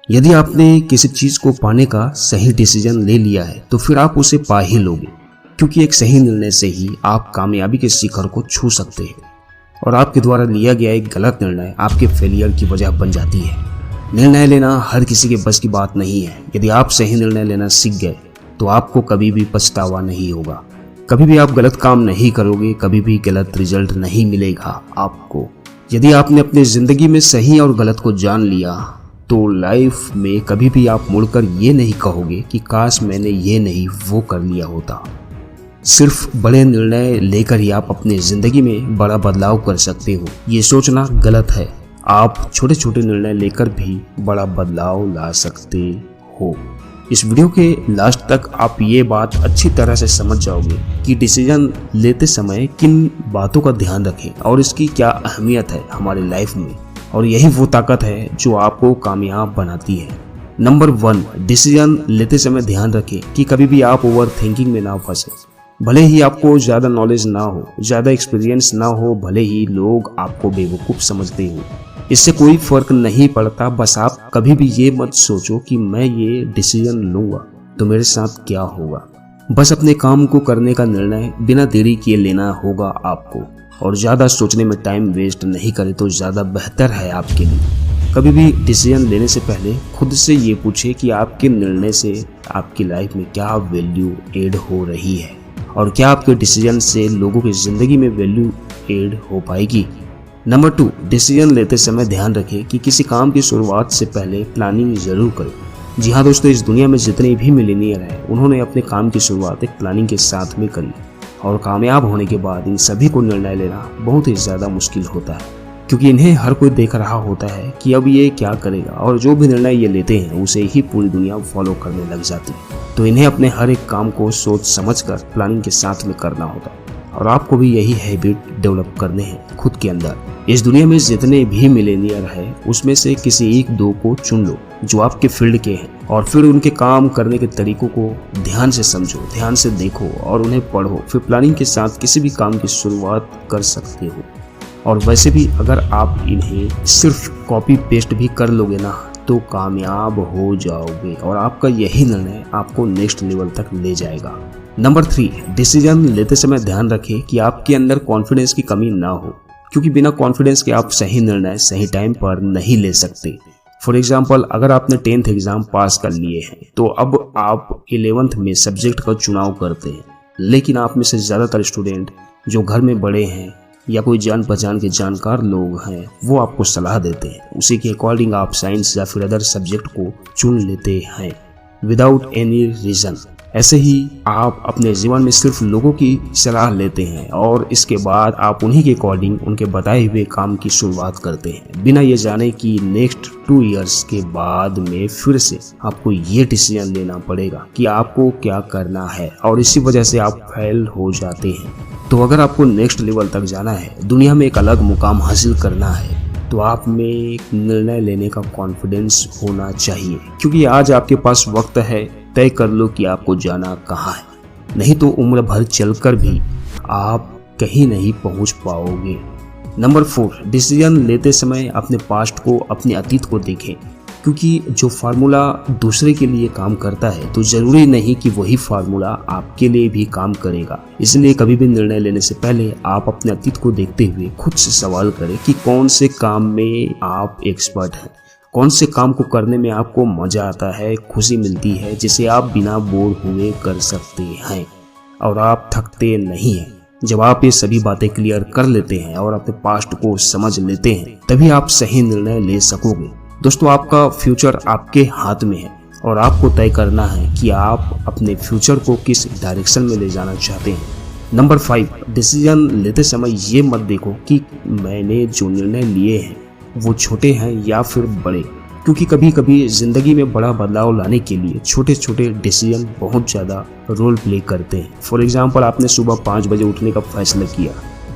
यदि आपने किसी चीज को पाने का सही डिसीजन ले लिया है तो फिर आप उसे पा ही लोगे, क्योंकि एक सही निर्णय से ही आप कामयाबी के शिखर को छू सकते हैं। और आपके द्वारा लिया गया एक गलत निर्णय आपके फेलियर की वजह बन जाती है। निर्णय लेना हर किसी के बस की बात नहीं है। यदि आप सही निर्णय लेना सीख गए तो आपको कभी भी पछतावा नहीं होगा, कभी भी आप गलत काम नहीं करोगे, कभी भी गलत रिजल्ट नहीं मिलेगा आपको। यदि आपने अपनी जिंदगी में सही और गलत को जान लिया तो लाइफ में कभी भी आप मुड़कर ये नहीं कहोगे कि काश मैंने ये नहीं वो कर लिया होता। सिर्फ बड़े निर्णय लेकर ही आप अपनी जिंदगी में बड़ा बदलाव कर सकते हो, ये सोचना गलत है। आप छोटे छोटे निर्णय लेकर भी बड़ा बदलाव ला सकते हो। इस वीडियो के लास्ट तक आप ये बात अच्छी तरह से समझ जाओगे कि डिसीजन लेते समय किन बातों का ध्यान रखें और इसकी क्या अहमियत है हमारी लाइफ में। और यही वो ताकत है जो आपको कामयाब बनाती है। नंबर 1, डिसीजन लेते समय ध्यान रखें कि कभी भी आप ओवर थिंकिंग में ना फंसे। भले ही आपको ज़्यादा नॉलेज ना हो, ज़्यादा एक्सपीरियंस ना हो, भले ही लोग आपको बेवकूफ़ समझते हो, इससे कोई फर्क नहीं पड़ता। बस आप कभी भी ये मत सोचो कि मैं ये डिसीजन लूँगा तो मेरे साथ क्या होगा। बस अपने काम को करने का निर्णय बिना देरी किए लेना होगा आपको, और ज़्यादा सोचने में टाइम वेस्ट नहीं करें तो ज़्यादा बेहतर है आपके लिए। कभी भी डिसीजन लेने से पहले खुद से ये पूछे कि आपके निर्णय से आपकी लाइफ में क्या वैल्यू ऐड हो रही है और क्या आपके डिसीजन से लोगों की ज़िंदगी में वैल्यू ऐड हो पाएगी। नंबर 2, डिसीजन लेते समय ध्यान रखें कि किसी काम की शुरुआत से पहले प्लानिंग जरूर करें। जी हाँ दोस्तों, इस दुनिया में जितने भी मिलीनियर हैं उन्होंने अपने काम की शुरुआत एक प्लानिंग के साथ में करी, और कामयाब होने के बाद इन सभी को निर्णय लेना बहुत ही ज़्यादा मुश्किल होता है, क्योंकि इन्हें हर कोई देख रहा होता है कि अब ये क्या करेगा, और जो भी निर्णय ये लेते हैं उसे ही पूरी दुनिया फॉलो करने लग जाती है। तो इन्हें अपने हर एक काम को सोच समझकर प्लानिंग के साथ में करना होता है, और आपको भी यही हैबिट डेवलप करने हैं खुद के अंदर। इस दुनिया में जितने भी मिलेनियर हैं उसमें से किसी 1-2 को चुन लो जो आपके फील्ड के हैं, और फिर उनके काम करने के तरीकों को ध्यान से समझो, ध्यान से देखो और उन्हें पढ़ो। फिर प्लानिंग के साथ किसी भी काम की शुरुआत कर सकते हो। और वैसे भी अगर आप इन्हें सिर्फ कॉपी पेस्ट भी कर लोगे ना तो कामयाब हो जाओगे, और आपका यही निर्णय आपको नेक्स्ट लेवल तक ले जाएगा। नंबर 3, डिसीजन लेते समय ध्यान रखें कि आपके अंदर कॉन्फिडेंस की कमी ना हो, क्योंकि बिना कॉन्फिडेंस के आप सही निर्णय सही टाइम पर नहीं ले सकते। फॉर एग्जाम्पल, अगर आपने 10th एग्जाम पास कर लिए हैं तो अब आप 11th में सब्जेक्ट का चुनाव करते हैं, लेकिन आप में से ज़्यादातर स्टूडेंट जो घर में बड़े हैं या कोई जान पहचान के जानकार लोग हैं वो आपको सलाह देते हैं, उसी के अकॉर्डिंग आप साइंस या फिर अदर सब्जेक्ट को चुन लेते हैं विदाउट एनी रीज़न। ऐसे ही आप अपने जीवन में सिर्फ लोगों की सलाह लेते हैं और इसके बाद आप उन्हीं के अकॉर्डिंग उनके बताए हुए काम की शुरुआत करते हैं, बिना ये जाने कि नेक्स्ट 2 इयर्स के बाद में फिर से आपको ये डिसीजन लेना पड़ेगा कि आपको क्या करना है, और इसी वजह से आप फेल हो जाते हैं। तो अगर आपको नेक्स्ट लेवल तक जाना है, दुनिया में एक अलग मुकाम हासिल करना है, तो आप में एक निर्णय लेने का कॉन्फिडेंस होना चाहिए, क्योंकि आज आपके पास वक्त है। तय कर लो कि आपको जाना कहाँ है, नहीं तो उम्र भर चलकर भी आप कहीं नहीं पहुंच पाओगे। नंबर 4, डिसीजन लेते समय अपने पास्ट को, अपने अतीत को देखें, क्योंकि जो फार्मूला दूसरे के लिए काम करता है तो जरूरी नहीं कि वही फार्मूला आपके लिए भी काम करेगा। इसलिए कभी भी निर्णय लेने से पहले आप अपने अतीत को देखते हुए खुद से सवाल करें कि कौन से काम में आप एक्सपर्ट हैं, कौन से काम को करने में आपको मजा आता है, खुशी मिलती है, जिसे आप बिना बोर हुए कर सकते हैं और आप थकते नहीं हैं। जब आप ये सभी बातें क्लियर कर लेते हैं और अपने पास्ट को समझ लेते हैं, तभी आप सही निर्णय ले सकोगे। दोस्तों, आपका फ्यूचर आपके हाथ में है और आपको तय करना है कि आप अपने फ्यूचर को किस डायरेक्शन में ले जाना चाहते हैं। नंबर 5, डिसीजन लेते समय ये मत देखो कि मैंने जो निर्णय लिए हैं वो छोटे हैं या फिर बड़े, क्योंकि कभी कभी जिंदगी में बड़ा बदलाव लाने के लिए छोटे छोटे डिसीजन बहुत ज़्यादा रोल प्ले करते हैं। फॉर एग्जांपल, आपने सुबह 5 बजे उठने का फैसला किया।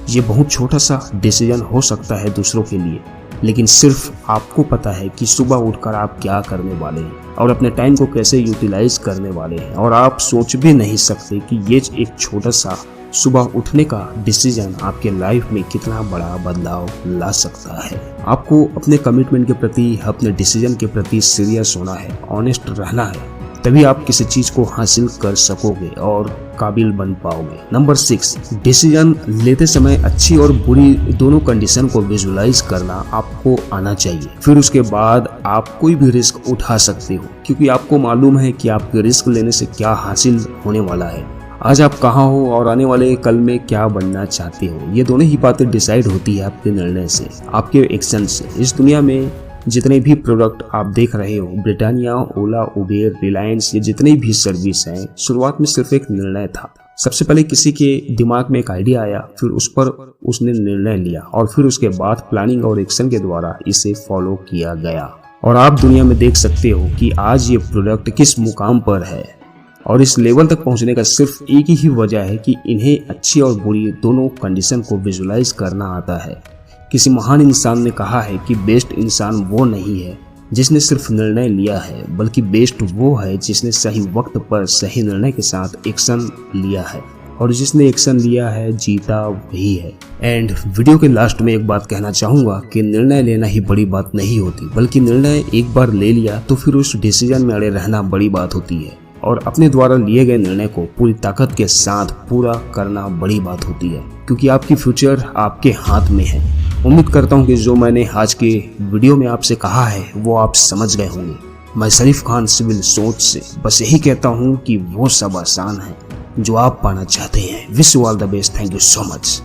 ये बहुत छोटा सा डिसीजन हो सकता है दूसरों के लिए, लेकिन सिर्फ आपको पता है कि सुबह उठकर आप क्या करने वाले हैं और अपने टाइम को कैसे यूटिलाइज करने वाले हैं, और आप सोच भी नहीं सकते कि ये एक छोटा सा सुबह उठने का डिसीजन आपके लाइफ में कितना बड़ा बदलाव ला सकता है। आपको अपने कमिटमेंट के प्रति, अपने डिसीजन के प्रति सीरियस होना है, ऑनेस्ट रहना है, तभी आप किसी चीज को हासिल कर सकोगे और काबिल बन पाओगे। नंबर 6, डिसीजन लेते समय अच्छी और बुरी दोनों कंडीशन को विजुलाइज करना आपको आना चाहिए। फिर उसके बाद आप कोई भी रिस्क उठा सकते हो, क्योंकि आपको मालूम है कि आपके रिस्क लेने से क्या हासिल होने वाला है, आज आप कहाँ हो और आने वाले कल में क्या बनना चाहते हो। ये दोनों ही बातें डिसाइड होती है आपके निर्णय से, आपके एक्शन से। इस दुनिया में जितने भी प्रोडक्ट आप देख रहे हो, ब्रिटानिया, ओला, उबेर, रिलायंस, ये जितने भी सर्विस हैं, शुरुआत में सिर्फ एक निर्णय था। सबसे पहले किसी के दिमाग में एक आइडिया आया, फिर उस पर उसने निर्णय लिया और फिर उसके बाद प्लानिंग और एक्शन के द्वारा इसे फॉलो किया गया। और आप दुनिया में देख सकते हो कि आज ये प्रोडक्ट किस मुकाम पर है, और इस लेवल तक पहुंचने का सिर्फ एक ही वजह है कि इन्हें अच्छी और बुरी दोनों कंडीशन को विजुलाइज करना आता है। किसी महान इंसान ने कहा है कि बेस्ट इंसान वो नहीं है जिसने सिर्फ निर्णय लिया है, बल्कि बेस्ट वो है जिसने सही वक्त पर सही निर्णय के साथ एक्शन लिया है, और जिसने एक्शन लिया है जीता वही है। एंड वीडियो के लास्ट में एक बात कहना चाहूँगा कि निर्णय लेना ही बड़ी बात नहीं होती, बल्कि निर्णय एक बार ले लिया तो फिर उस डिसीजन में अड़े रहना बड़ी बात होती है, और अपने द्वारा लिए गए निर्णय को पूरी ताकत के साथ पूरा करना बड़ी बात होती है, क्योंकि आपकी फ्यूचर आपके हाथ में है। उम्मीद करता हूँ कि जो मैंने आज के वीडियो में आपसे कहा है वो आप समझ गए होंगे। मैं शरीफ खान सिविल सोच से बस यही कहता हूँ कि वो सब आसान है जो आप पाना चाहते हैं। Wish you all the best. Thank you so much.